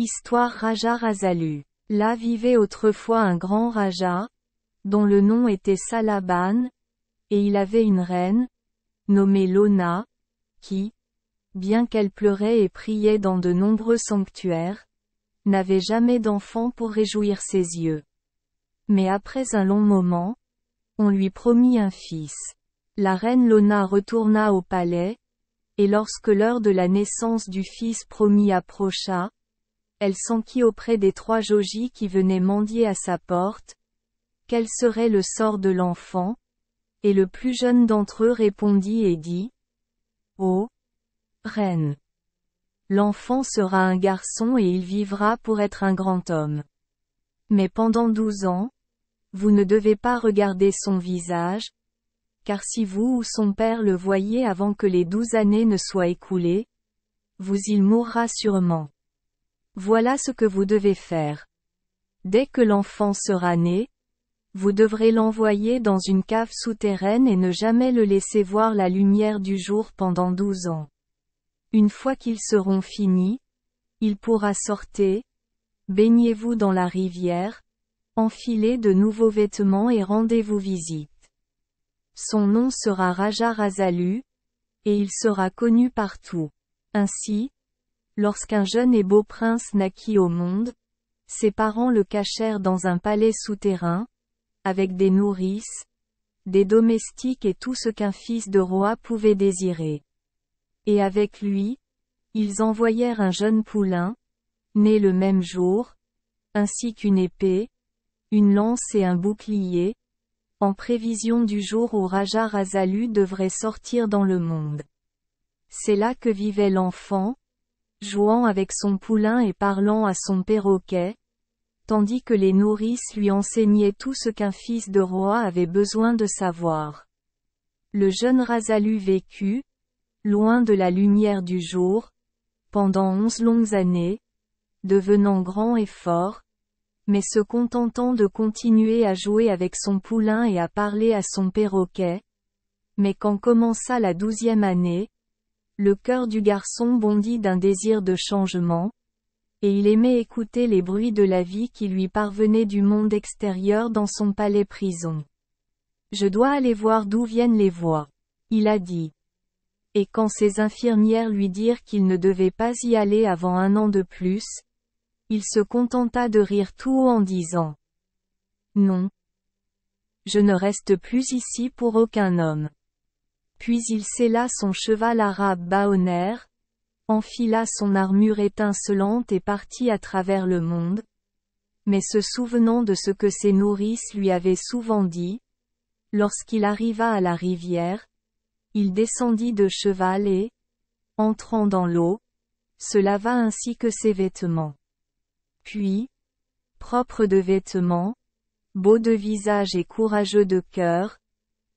Histoire Raja Rasalu. Là vivait autrefois un grand Raja, dont le nom était Salaban, et il avait une reine, nommée Lona, qui, bien qu'elle pleurait et priait dans de nombreux sanctuaires, n'avait jamais d'enfant pour réjouir ses yeux. Mais après un long moment, on lui promit un fils. La reine Lona retourna au palais, et lorsque l'heure de la naissance du fils promis approcha, elle s'enquit auprès des 3 Jogis qui venaient mendier à sa porte, quel serait le sort de l'enfant, et le plus jeune d'entre eux répondit et dit : Ô reine, l'enfant sera un garçon et il vivra pour être un grand homme. Mais pendant 12 ans, vous ne devez pas regarder son visage, car si vous ou son père le voyez avant que les 12 années ne soient écoulées, il mourra sûrement. Voilà ce que vous devez faire. Dès que l'enfant sera né, vous devrez l'envoyer dans une cave souterraine et ne jamais le laisser voir la lumière du jour pendant 12 ans. Une fois qu'ils seront finis, il pourra sortir, baignez-vous dans la rivière, enfilez de nouveaux vêtements et rendez-vous visite. Son nom sera Raja Rasalu, et il sera connu partout. Ainsi, lorsqu'un jeune et beau prince naquit au monde, ses parents le cachèrent dans un palais souterrain, avec des nourrices, des domestiques et tout ce qu'un fils de roi pouvait désirer. Et avec lui, ils envoyèrent un jeune poulain, né le même jour, ainsi qu'une épée, une lance et un bouclier, en prévision du jour où Raja Rasalu devrait sortir dans le monde. C'est là que vivait l'enfant, jouant avec son poulain et parlant à son perroquet, tandis que les nourrices lui enseignaient tout ce qu'un fils de roi avait besoin de savoir. Le jeune Rasalu vécut, loin de la lumière du jour, pendant 11 longues années, devenant grand et fort, mais se contentant de continuer à jouer avec son poulain et à parler à son perroquet. Mais quand commença la 12e année, le cœur du garçon bondit d'un désir de changement, et il aimait écouter les bruits de la vie qui lui parvenaient du monde extérieur dans son palais-prison. Je dois aller voir d'où viennent les voix, il a dit. Et quand ses infirmières lui dirent qu'il ne devait pas y aller avant 1 an de plus, il se contenta de rire tout haut en disant : Non. Je ne reste plus ici pour aucun homme. Puis il sella son cheval arabe Baoner, enfila son armure étincelante et partit à travers le monde, mais se souvenant de ce que ses nourrices lui avaient souvent dit, lorsqu'il arriva à la rivière, il descendit de cheval et, entrant dans l'eau, se lava ainsi que ses vêtements. Puis, propre de vêtements, beau de visage et courageux de cœur,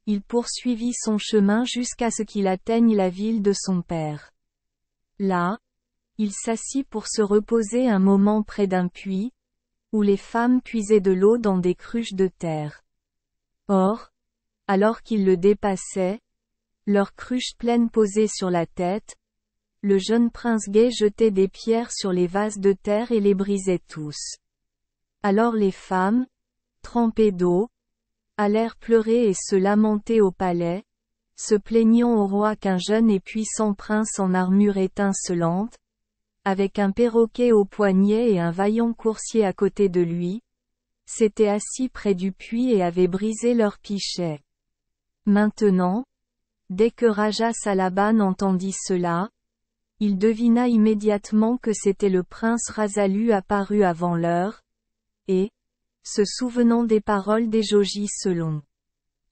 il poursuivit son chemin jusqu'à ce qu'il atteigne la ville de son père. Là, il s'assit pour se reposer un moment près d'un puits, où les femmes puisaient de l'eau dans des cruches de terre. Or, alors qu'il le dépassait, leurs cruches pleines posées sur la tête, le jeune prince gai jetait des pierres sur les vases de terre et les brisait tous. Alors les femmes, trempées d'eau, allèrent pleurer et se lamenter au palais, se plaignant au roi qu'un jeune et puissant prince en armure étincelante, avec un perroquet au poignet et un vaillant coursier à côté de lui, s'était assis près du puits et avait brisé leur pichet. Maintenant, dès que Raja Salaban entendit cela, il devina immédiatement que c'était le prince Rasalu apparu avant l'heure, et, se souvenant des paroles des Jogis selon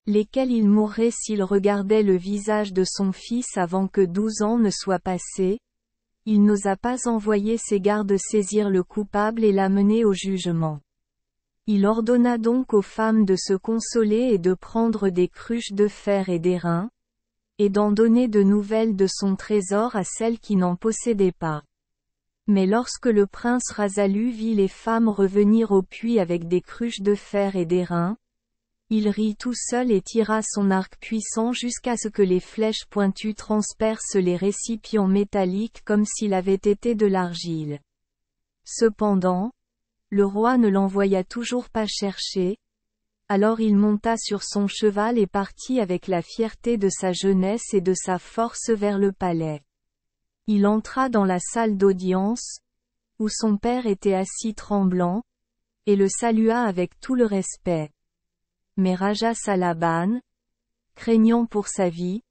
lesquelles il mourrait s'il regardait le visage de son fils avant que 12 ans ne soient passés, il n'osa pas envoyer ses gardes saisir le coupable et l'amener au jugement. Il ordonna donc aux femmes de se consoler et de prendre des cruches de fer et d'airain, et d'en donner de nouvelles de son trésor à celles qui n'en possédaient pas. Mais lorsque le prince Rasalu vit les femmes revenir au puits avec des cruches de fer et d'airain, il rit tout seul et tira son arc puissant jusqu'à ce que les flèches pointues transpercent les récipients métalliques comme s'il avait été de l'argile. Cependant, le roi ne l'envoya toujours pas chercher, alors il monta sur son cheval et partit avec la fierté de sa jeunesse et de sa force vers le palais. Il entra dans la salle d'audience, où son père était assis tremblant, et le salua avec tout le respect. Mais Raja Salaban, craignant pour sa vie,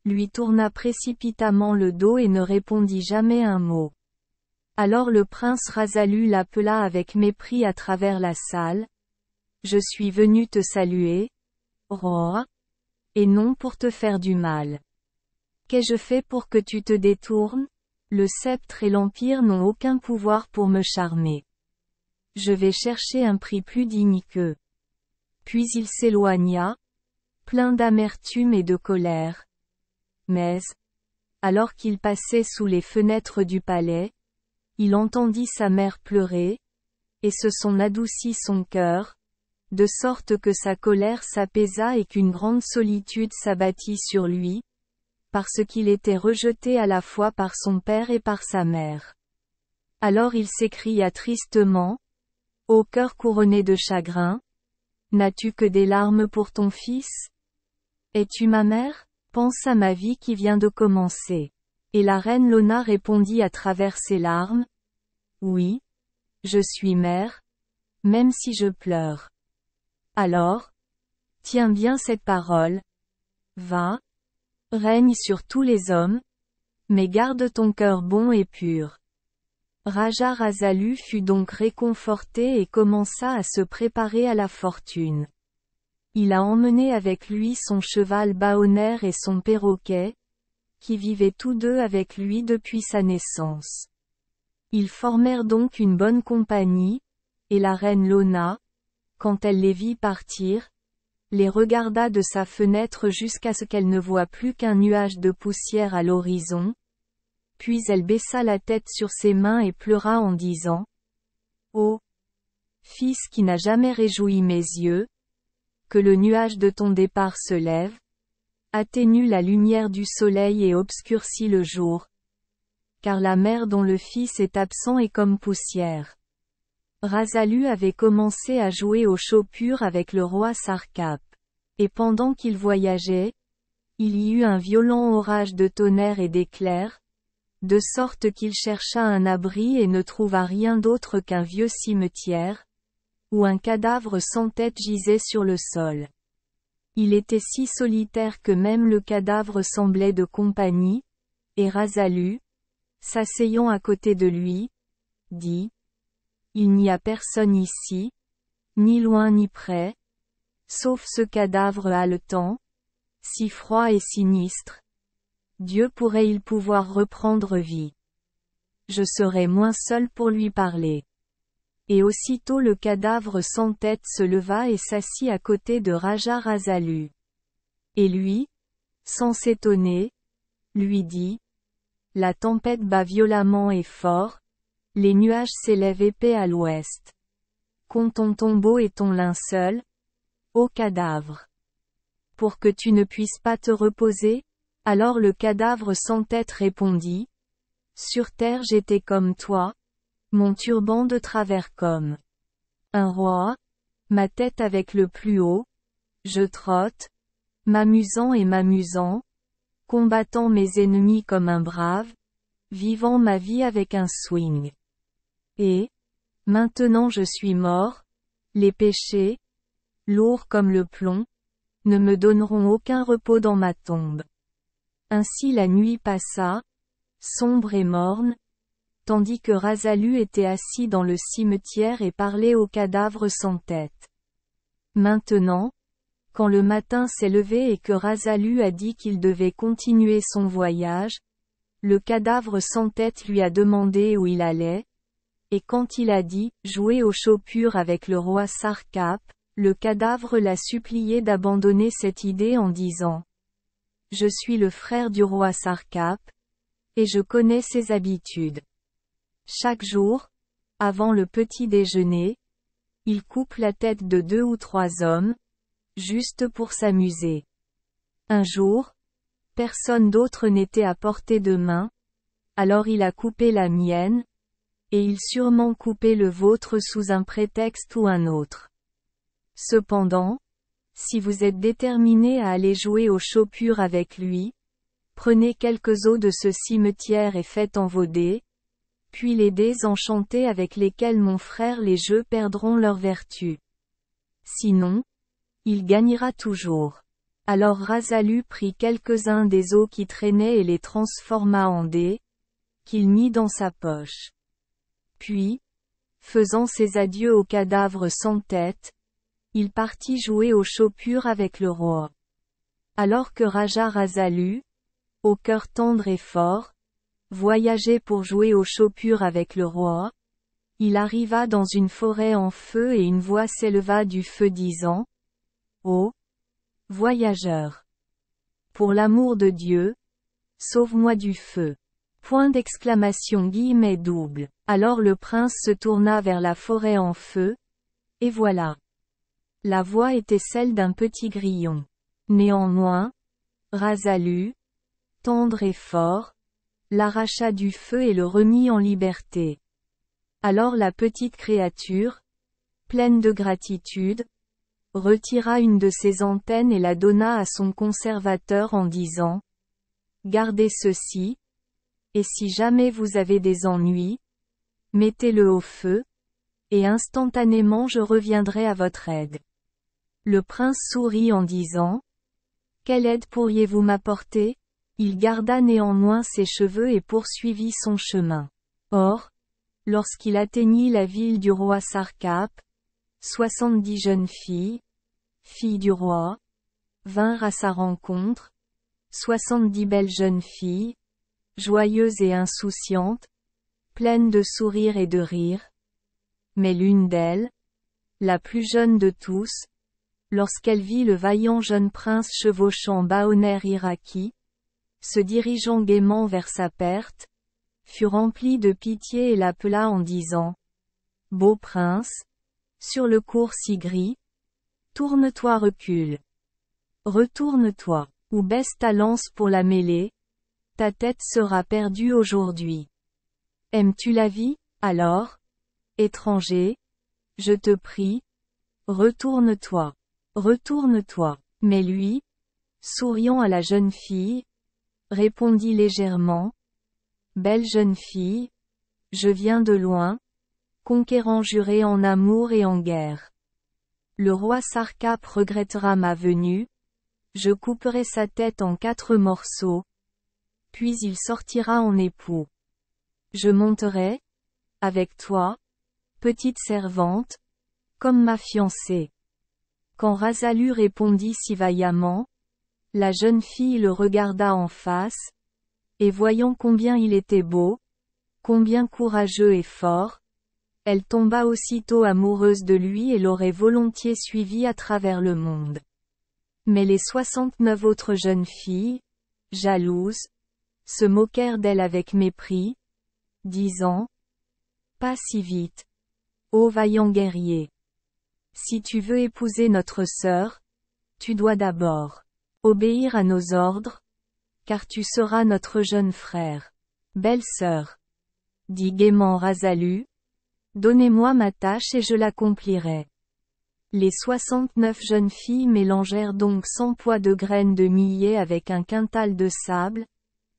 lui tourna précipitamment le dos et ne répondit jamais un mot. Alors le prince Rasalu l'appela avec mépris à travers la salle. « Je suis venu te saluer, roi, et non pour te faire du mal. Qu'ai-je fait pour que tu te détournes? Le sceptre et l'empire n'ont aucun pouvoir pour me charmer. Je vais chercher un prix plus digne qu'eux. » Puis il s'éloigna, plein d'amertume et de colère. Mais, alors qu'il passait sous les fenêtres du palais, il entendit sa mère pleurer, et ce son adoucit son cœur, de sorte que sa colère s'apaisa et qu'une grande solitude s'abattit sur lui, parce qu'il était rejeté à la fois par son père et par sa mère. Alors il s'écria tristement, « Ô cœur couronné de chagrin, n'as-tu que des larmes pour ton fils? Es-tu ma mère? Pense à ma vie qui vient de commencer. » Et la reine Lona répondit à travers ses larmes, « Oui, je suis mère, même si je pleure. Alors, tiens bien cette parole. Va, règne sur tous les hommes, mais garde ton cœur bon et pur. » Raja Rasalu fut donc réconforté et commença à se préparer à la fortune. Il a emmené avec lui son cheval Baoner et son perroquet, qui vivaient tous deux avec lui depuis sa naissance. Ils formèrent donc une bonne compagnie, et la reine Lona, quand elle les vit partir, les regarda de sa fenêtre jusqu'à ce qu'elle ne voie plus qu'un nuage de poussière à l'horizon, puis elle baissa la tête sur ses mains et pleura en disant, « Ô fils qui n'a jamais réjoui mes yeux, que le nuage de ton départ se lève, atténue la lumière du soleil et obscurcit le jour, car la mère dont le fils est absent est comme poussière. » Rasalu avait commencé à jouer au chopur avec le roi Sarkap. Et pendant qu'il voyageait, il y eut un violent orage de tonnerre et d'éclairs, de sorte qu'il chercha un abri et ne trouva rien d'autre qu'un vieux cimetière, où un cadavre sans tête gisait sur le sol. Il était si solitaire que même le cadavre semblait de compagnie, et Rasalu, s'asseyant à côté de lui, dit, « Il n'y a personne ici, ni loin ni près, sauf ce cadavre haletant, si froid et sinistre. Dieu pourrait-il pouvoir reprendre vie? Je serais moins seul pour lui parler. » Et aussitôt le cadavre sans tête se leva et s'assit à côté de Raja Rasalu. Et lui, sans s'étonner, lui dit, « La tempête bat violemment et fort, les nuages s'élèvent épais à l'ouest. Qu'ont ton tombeau et ton linceul, ô cadavre? Pour que tu ne puisses pas te reposer? » Alors le cadavre sans tête répondit, « Sur terre j'étais comme toi, mon turban de travers comme un roi, ma tête avec le plus haut, je trotte, m'amusant et m'amusant, combattant mes ennemis comme un brave, vivant ma vie avec un swing. Et, maintenant je suis mort, les péchés, lourds comme le plomb, ne me donneront aucun repos dans ma tombe. » Ainsi la nuit passa, sombre et morne, tandis que Rasalu était assis dans le cimetière et parlait au cadavre sans tête. Maintenant, quand le matin s'est levé et que Rasalu a dit qu'il devait continuer son voyage, le cadavre sans tête lui a demandé où il allait, et quand il a dit « jouer au chopur avec le roi Sarkap », le cadavre l'a supplié d'abandonner cette idée en disant « Je suis le frère du roi Sarkap, et je connais ses habitudes. Chaque jour, avant le petit déjeuner, il coupe la tête de 2 ou 3 hommes, juste pour s'amuser. Un jour, personne d'autre n'était à portée de main, alors il a coupé la mienne, et il sûrement coupait le vôtre sous un prétexte ou un autre. Cependant, si vous êtes déterminé à aller jouer au chopur avec lui, prenez quelques os de ce cimetière et faites en vos dés, puis les dés enchantés avec lesquels mon frère les jeux perdront leur vertu. Sinon, il gagnera toujours. Alors Rasalu prit quelques-uns des os qui traînaient et les transforma en dés, qu'il mit dans sa poche. Puis, faisant ses adieux au cadavre sans tête, il partit jouer au chopur avec le roi. Alors que Raja Rasalu, au cœur tendre et fort, voyageait pour jouer au chopur avec le roi, il arriva dans une forêt en feu et une voix s'éleva du feu disant: Ô voyageur! Pour l'amour de Dieu, sauve-moi du feu! Point d'exclamation guillemets double. Alors le prince se tourna vers la forêt en feu, et voilà. La voix était celle d'un petit grillon. Néanmoins, Rasalu, tendre et fort, l'arracha du feu et le remit en liberté. Alors la petite créature, pleine de gratitude, retira une de ses antennes et la donna à son conservateur en disant: Gardez ceci, et si jamais vous avez des ennuis, mettez-le au feu, et instantanément je reviendrai à votre aide. Le prince sourit en disant: Quelle aide pourriez-vous m'apporter? Il garda néanmoins ses cheveux et poursuivit son chemin. Or, lorsqu'il atteignit la ville du roi Sarkap, 70 jeunes filles, filles du roi, vinrent à sa rencontre, 70 belles jeunes filles, joyeuses et insouciantes, pleines de sourires et de rires. Mais l'une d'elles, la plus jeune de tous, lorsqu'elle vit le vaillant jeune prince chevauchant Baoner Iraki, se dirigeant gaiement vers sa perte, fut remplie de pitié et l'appela en disant: Beau prince, sur le cours si gris, tourne-toi, recule. Retourne-toi, ou baisse ta lance pour la mêlée, ta tête sera perdue aujourd'hui. Aimes-tu la vie, alors? Étranger, je te prie, retourne-toi. Retourne-toi. Mais lui, souriant à la jeune fille, répondit légèrement: Belle jeune fille, je viens de loin, conquérant juré en amour et en guerre. Le roi Sarkap regrettera ma venue, je couperai sa tête en 4 morceaux, puis il sortira en époux. Je monterai, avec toi, petite servante, comme ma fiancée. Quand Rasalu répondit si vaillamment, la jeune fille le regarda en face, et voyant combien il était beau, combien courageux et fort, elle tomba aussitôt amoureuse de lui et l'aurait volontiers suivi à travers le monde. Mais les 69 autres jeunes filles, jalouses, se moquèrent d'elle avec mépris, disant: Pas si vite, ô vaillant guerrier. Si tu veux épouser notre sœur, tu dois d'abord obéir à nos ordres, car tu seras notre jeune frère. Belle sœur, dit gaiement Rasalu, donnez-moi ma tâche et je l'accomplirai. Les 69 jeunes filles mélangèrent donc 100 poids de graines de millet avec un quintal de sable,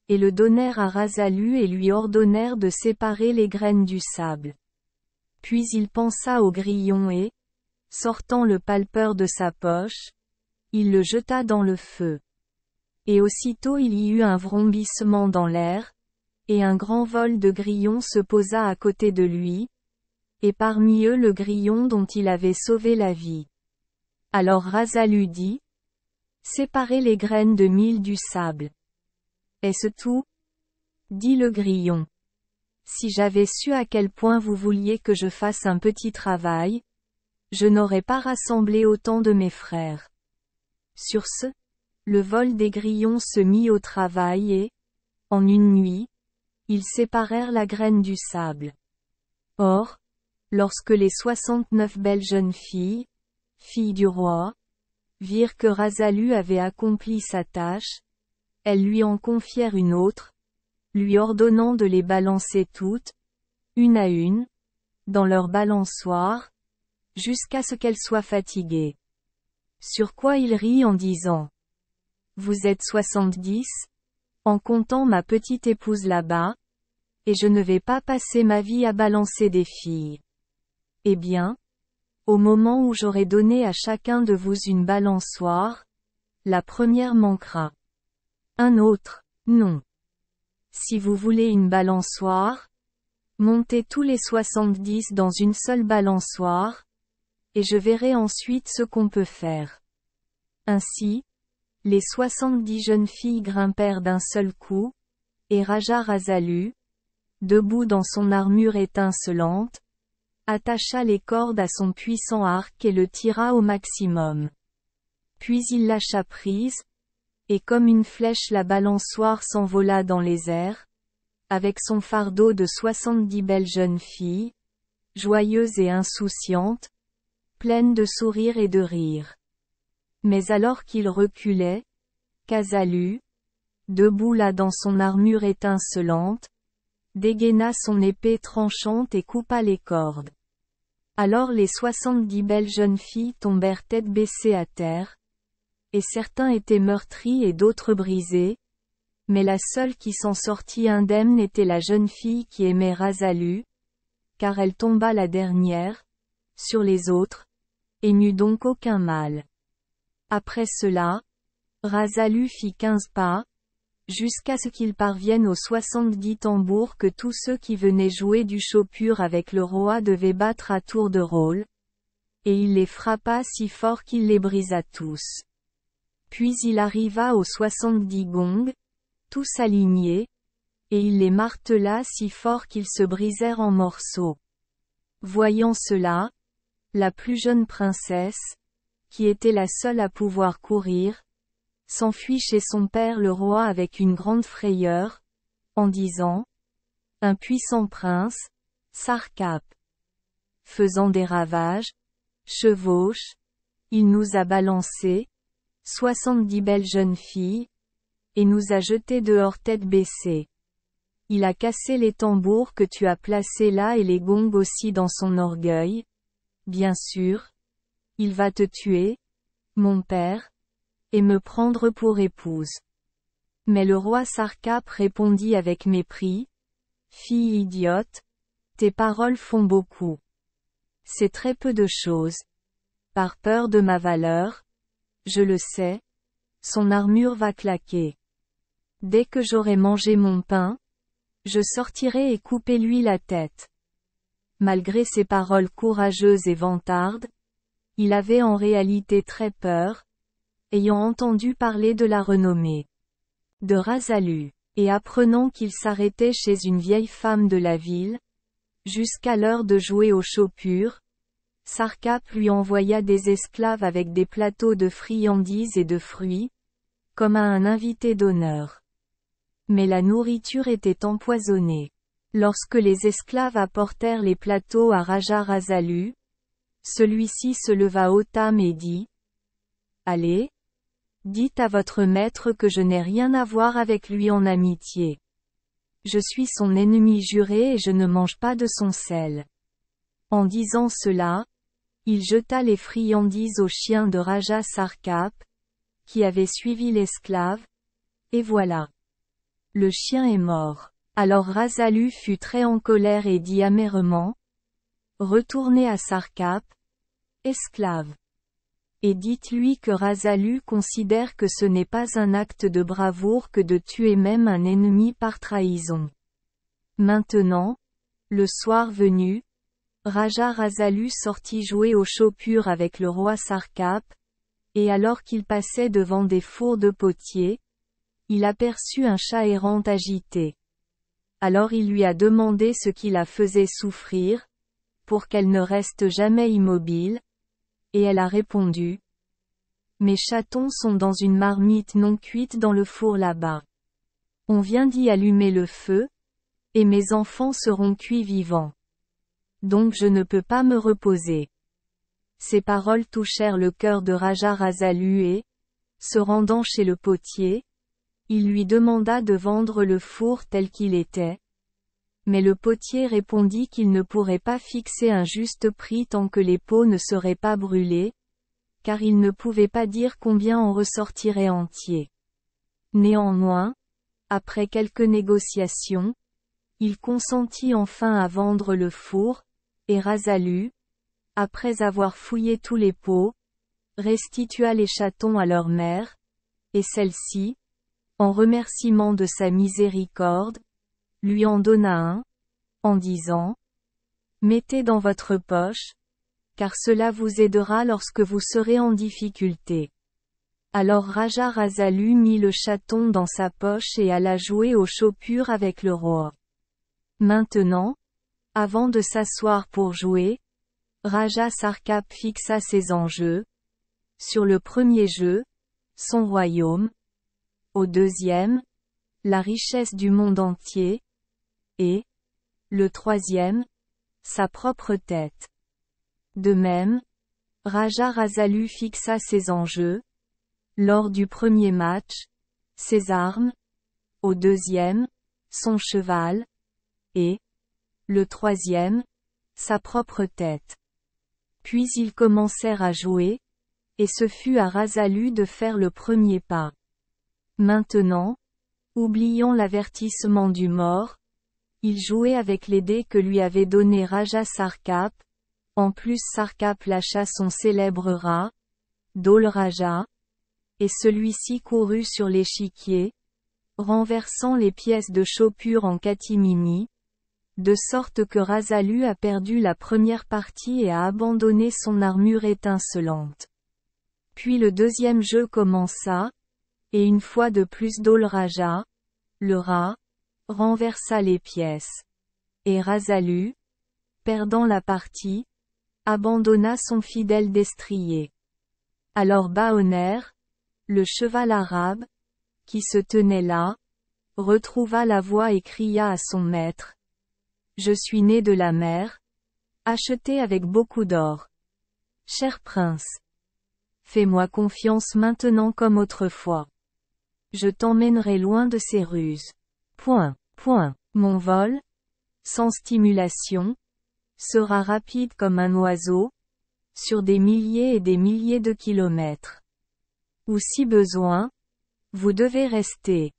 et le donnèrent à Rasalu et lui ordonnèrent de séparer les graines du sable. Puis il pensa au grillon et, sortant le palpeur de sa poche, il le jeta dans le feu. Et aussitôt il y eut un vrombissement dans l'air, et un grand vol de grillons se posa à côté de lui, et parmi eux le grillon dont il avait sauvé la vie. Alors Rasalu dit: Séparez les graines de mil du sable. Est-ce tout? Dit le grillon. Si j'avais su à quel point vous vouliez que je fasse un petit travail, je n'aurais pas rassemblé autant de mes frères. Sur ce, le vol des grillons se mit au travail et, en une nuit, ils séparèrent la graine du sable. Or, lorsque les 69 belles jeunes filles, filles du roi, virent que Rasalu avait accompli sa tâche, elles lui en confièrent une autre, lui ordonnant de les balancer toutes, une à une, dans leur balançoire, jusqu'à ce qu'elles soient fatiguées. Sur quoi il rit en disant: Vous êtes 70, en comptant ma petite épouse là-bas, et je ne vais pas passer ma vie à balancer des filles. Eh bien, au moment où j'aurai donné à chacun de vous une balançoire, la première manquera. Un autre, non. Si vous voulez une balançoire, montez tous les 70 dans une seule balançoire, et je verrai ensuite ce qu'on peut faire. Ainsi, les 70 jeunes filles grimpèrent d'un seul coup, et Raja Rasalu, debout dans son armure étincelante, attacha les cordes à son puissant arc et le tira au maximum. Puis il lâcha prise, et comme une flèche la balançoire s'envola dans les airs, avec son fardeau de 70 belles jeunes filles, joyeuses et insouciantes, pleines de sourires et de rires. Mais alors qu'il reculait, Rasalu, debout là dans son armure étincelante, dégaina son épée tranchante et coupa les cordes. Alors les 70 belles jeunes filles tombèrent tête baissée à terre, et certains étaient meurtris et d'autres brisés, mais la seule qui s'en sortit indemne était la jeune fille qui aimait Rasalu, car elle tomba la dernière, sur les autres, et n'eut donc aucun mal. Après cela, Rasalu fit 15 pas, jusqu'à ce qu'il parvienne aux 70 tambours que tous ceux qui venaient jouer du chopur avec le roi devaient battre à tour de rôle, et il les frappa si fort qu'il les brisa tous. Puis il arriva aux 70 gongs, tous alignés, et il les martela si fort qu'ils se brisèrent en morceaux. Voyant cela, la plus jeune princesse, qui était la seule à pouvoir courir, s'enfuit chez son père le roi avec une grande frayeur, en disant: Un puissant prince, Sarkap, faisant des ravages, chevauche, il nous a balancés, 70 belles jeunes filles, et nous a jetés dehors tête baissée. Il a cassé les tambours que tu as placés là et les gongs aussi dans son orgueil. Bien sûr, il va te tuer, mon père, et me prendre pour épouse. Mais le roi Sarkap répondit avec mépris: Fille idiote, tes paroles font beaucoup. C'est très peu de choses. Par peur de ma valeur, je le sais, son armure va claquer. Dès que j'aurai mangé mon pain, je sortirai et couper-lui la tête. Malgré ses paroles courageuses et vantardes, il avait en réalité très peur, ayant entendu parler de la renommée de Rasalu, et apprenant qu'il s'arrêtait chez une vieille femme de la ville, jusqu'à l'heure de jouer au chopur, Sarkap lui envoya des esclaves avec des plateaux de friandises et de fruits, comme à un invité d'honneur. Mais la nourriture était empoisonnée. Lorsque les esclaves apportèrent les plateaux à Raja Rasalu, celui-ci se leva haut âme et dit: Allez, dites à votre maître que je n'ai rien à voir avec lui en amitié. Je suis son ennemi juré et je ne mange pas de son sel. En disant cela, il jeta les friandises au chien de Raja Sarkap, qui avait suivi l'esclave, et voilà. Le chien est mort. Alors Rasalu fut très en colère et dit amèrement: Retournez à Sarkap, esclave. Et dites-lui que Rasalu considère que ce n'est pas un acte de bravoure que de tuer même un ennemi par trahison. Maintenant, le soir venu, Raja Rasalu sortit jouer au chopur avec le roi Sarkap, et alors qu'il passait devant des fours de potier, il aperçut un chat errant agité. Alors il lui a demandé ce qui la faisait souffrir, pour qu'elle ne reste jamais immobile, et elle a répondu: Mes chatons sont dans une marmite non cuite dans le four là-bas. On vient d'y allumer le feu, et mes enfants seront cuits vivants. Donc je ne peux pas me reposer. Ces paroles touchèrent le cœur de Raja Rasalu et, se rendant chez le potier, il lui demanda de vendre le four tel qu'il était. Mais le potier répondit qu'il ne pourrait pas fixer un juste prix tant que les pots ne seraient pas brûlés, car il ne pouvait pas dire combien en ressortirait entier. Néanmoins, après quelques négociations, il consentit enfin à vendre le four, et Rasalu, après avoir fouillé tous les pots, restitua les chatons à leur mère, et celle-ci, en remerciement de sa miséricorde, lui en donna un, en disant: Mettez dans votre poche, car cela vous aidera lorsque vous serez en difficulté. Alors Raja Rasalu mit le chaton dans sa poche et alla jouer aux chopures avec le roi. Maintenant, avant de s'asseoir pour jouer, Raja Sarkap fixa ses enjeux. Sur le premier jeu, son royaume. Au deuxième, la richesse du monde entier. Et, le troisième, sa propre tête. De même, Raja Rasalu fixa ses enjeux. Lors du premier match, ses armes. Au deuxième, son cheval. Et, le troisième, sa propre tête. Puis ils commencèrent à jouer, et ce fut à Rasalu de faire le premier pas. Maintenant, oubliant l'avertissement du mort, il jouait avec les dés que lui avait donnés Raja Sarkap. En plus Sarkap lâcha son célèbre rat, Dol Raja, et celui-ci courut sur l'échiquier, renversant les pièces de chopure en catimini, de sorte que Rasalu a perdu la première partie et a abandonné son armure étincelante. Puis le deuxième jeu commença, et une fois de plus Dol Raja, le rat, renversa les pièces. Et Rasalu, perdant la partie, abandonna son fidèle destrier. Alors Baoner, le cheval arabe, qui se tenait là, retrouva la voix et cria à son maître: Je suis né de la mer, acheté avec beaucoup d'or. Cher prince, fais-moi confiance maintenant comme autrefois. Je t'emmènerai loin de ces ruses. Mon vol, sans stimulation, sera rapide comme un oiseau, sur des milliers et des milliers de kilomètres. Ou si besoin, vous devez rester.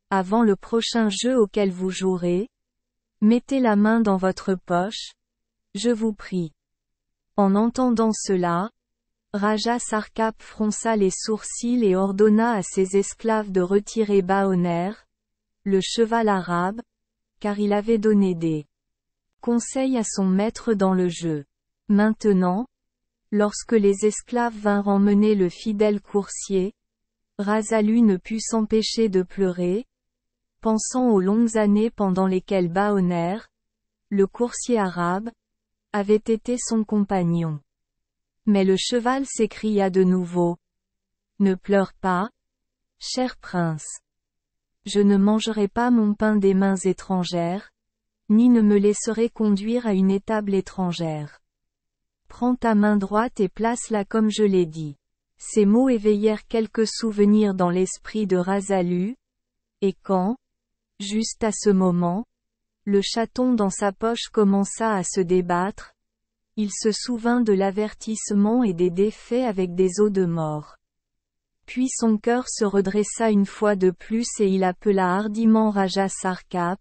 Avant le prochain jeu auquel vous jouerez, mettez la main dans votre poche, je vous prie. En entendant cela, Raja Sarkap fronça les sourcils et ordonna à ses esclaves de retirer Baoner, le cheval arabe, car il avait donné des conseils à son maître dans le jeu. Maintenant, lorsque les esclaves vinrent emmener le fidèle coursier, Rasalu ne put s'empêcher de pleurer, pensant aux longues années pendant lesquelles Baoner, le coursier arabe, avait été son compagnon. Mais le cheval s'écria de nouveau: Ne pleure pas, cher prince. Je ne mangerai pas mon pain des mains étrangères, ni ne me laisserai conduire à une étable étrangère. Prends ta main droite et place-la comme je l'ai dit. Ces mots éveillèrent quelques souvenirs dans l'esprit de Rasalu, et quand, juste à ce moment, le chaton dans sa poche commença à se débattre, il se souvint de l'avertissement et des défaits avec des os de mort. Puis son cœur se redressa une fois de plus et il appela hardiment Raja Sarkap.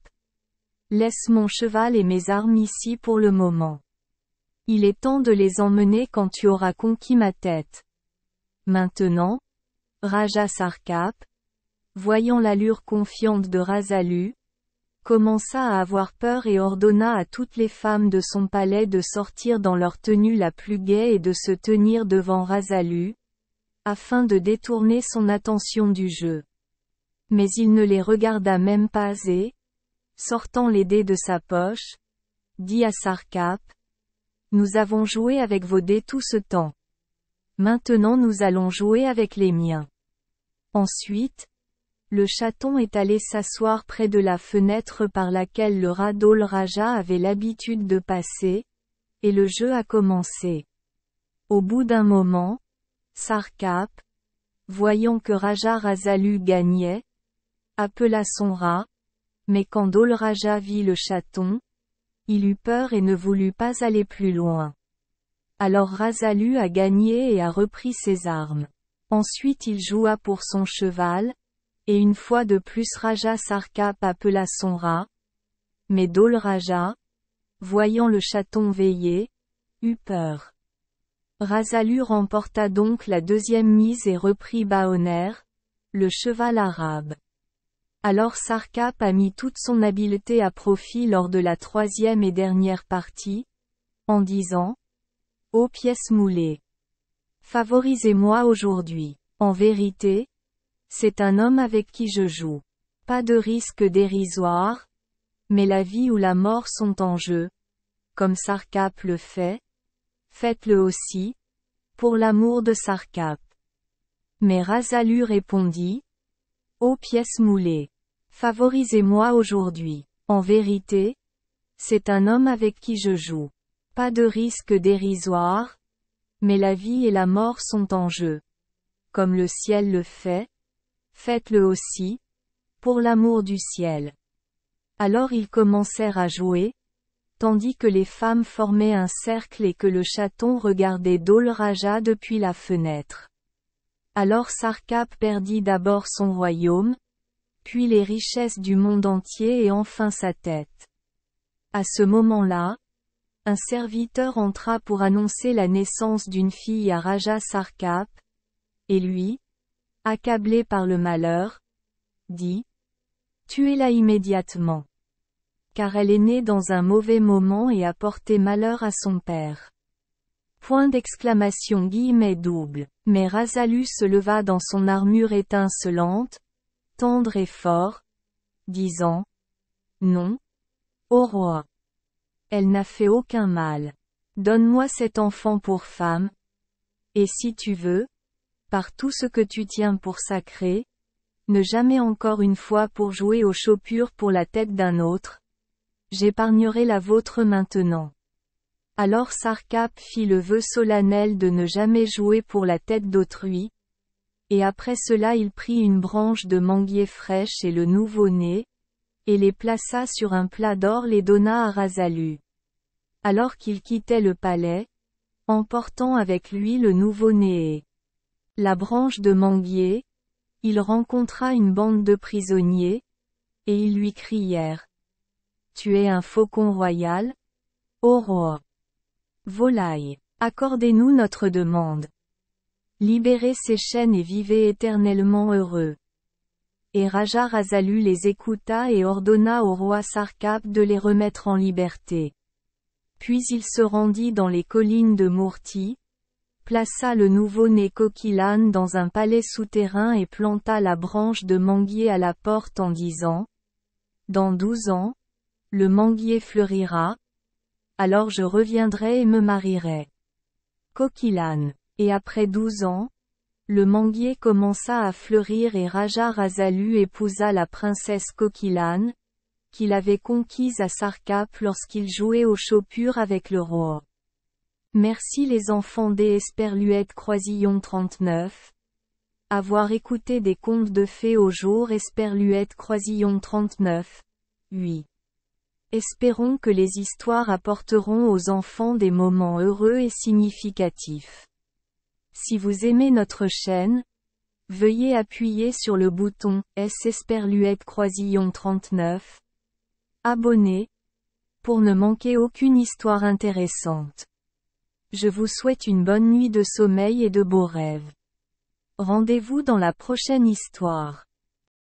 Laisse mon cheval et mes armes ici pour le moment. Il est temps de les emmener quand tu auras conquis ma tête. Maintenant, Raja Sarkap, voyant l'allure confiante de Rasalu, commença à avoir peur et ordonna à toutes les femmes de son palais de sortir dans leur tenue la plus gaie et de se tenir devant Rasalu, afin de détourner son attention du jeu. Mais il ne les regarda même pas et, sortant les dés de sa poche, dit à Sarkap: Nous avons joué avec vos dés tout ce temps. Maintenant nous allons jouer avec les miens. Ensuite, le chaton est allé s'asseoir près de la fenêtre par laquelle le rat Dol Raja avait l'habitude de passer, et le jeu a commencé. Au bout d'un moment, Sarkap, voyant que Raja Rasalu gagnait, appela son rat, Mais quand Dhol Raja vit le chaton, il eut peur et ne voulut pas aller plus loin. Alors Rasalu a gagné et a repris ses armes. Ensuite il joua pour son cheval, et une fois de plus Raja Sarkap appela son rat. Mais Dhol Raja, voyant le chaton veiller, eut peur. Rasalu remporta donc la deuxième mise et reprit Baoner, le cheval arabe. Alors Sarkap a mis toute son habileté à profit lors de la troisième et dernière partie, en disant « Ô pièce moulée! Favorisez-moi aujourd'hui. En vérité, c'est un homme avec qui je joue. Pas de risque dérisoire, mais la vie ou la mort sont en jeu. Comme Sarkap le fait, faites-le aussi, pour l'amour de Sarkap. » Mais Rasalu répondit, Ô pièce moulée! Favorisez-moi aujourd'hui. En vérité, c'est un homme avec qui je joue. Pas de risque dérisoire, mais la vie et la mort sont en jeu. Comme le ciel le fait, faites-le aussi, pour l'amour du ciel. Alors ils commencèrent à jouer, tandis que les femmes formaient un cercle et que le chaton regardait Dhol Raja depuis la fenêtre. Alors Sarkap perdit d'abord son royaume, puis les richesses du monde entier et enfin sa tête. À ce moment-là, un serviteur entra pour annoncer la naissance d'une fille à Raja Sarkap, et lui, accablé par le malheur, dit « Tuez-la immédiatement. Car elle est née dans un mauvais moment et a porté malheur à son père. » Point d'exclamation guillemets double. Mais Rasalu se leva dans son armure étincelante, tendre et fort, disant « Non, ô roi. Elle n'a fait aucun mal. Donne-moi cet enfant pour femme. Et si tu veux, par tout ce que tu tiens pour sacré, ne jamais encore une fois pour jouer aux chopures pour la tête d'un autre. J'épargnerai la vôtre maintenant. » Alors Sarkap fit le vœu solennel de ne jamais jouer pour la tête d'autrui, et après cela il prit une branche de manguier fraîche et le nouveau-né, et les plaça sur un plat d'or les donna à Rasalu. Alors qu'il quittait le palais, emportant avec lui le nouveau-né et la branche de manguier, il rencontra une bande de prisonniers, et ils lui crièrent « Tu es un faucon royal, ô roi. Volaille, accordez-nous notre demande. Libérez ces chaînes et vivez éternellement heureux. » Et Raja Rasalu les écouta et ordonna au roi Sarkap de les remettre en liberté. Puis il se rendit dans les collines de Murti, plaça le nouveau-né Kokilan dans un palais souterrain et planta la branche de manguier à la porte en disant « Dans 12 ans, le manguier fleurira. Alors je reviendrai et me marierai. » Kokilan. Et après 12 ans, le manguier commença à fleurir et Raja Rasalu épousa la princesse Kokilan, qu'il avait conquise à Sarkap lorsqu'il jouait aux chopures avec le roi. Merci les enfants des Esperluette Croisillon 39. Avoir écouté des contes de fées au jour Esperluette Croisillon 39. 8. Espérons que les histoires apporteront aux enfants des moments heureux et significatifs. Si vous aimez notre chaîne, veuillez appuyer sur le bouton S Esperluette Croisillon 39. Abonner, pour ne manquer aucune histoire intéressante. Je vous souhaite une bonne nuit de sommeil et de beaux rêves. Rendez-vous dans la prochaine histoire.